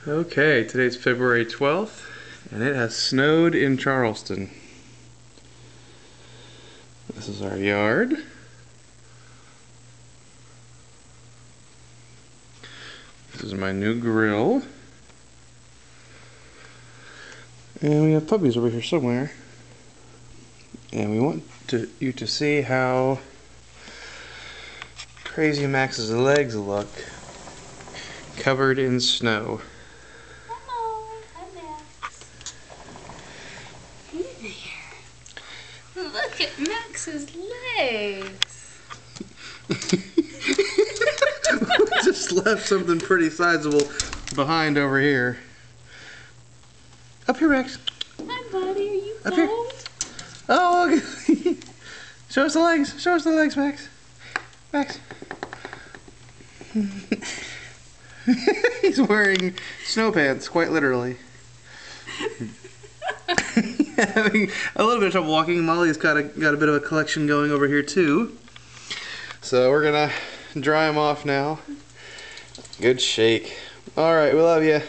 Okay, today's February 12th, and it has snowed in Charleston. This is our yard. This is my new grill. And we have puppies over here somewhere. And we want you to see how crazy Max's legs look covered in snow. Hello, hi Max. Hey there. Look at Max's legs. Just left something pretty sizable behind over here. Up here, Max. Hi buddy, are you Up cold? here. Oh, look. Show us the legs. Show us the legs, Max. Max. He's wearing snow pants, quite literally. Having a little bit of trouble walking. Molly's got a bit of a collection going over here too. So we're gonna dry him off now. Good shake. All right, we love you.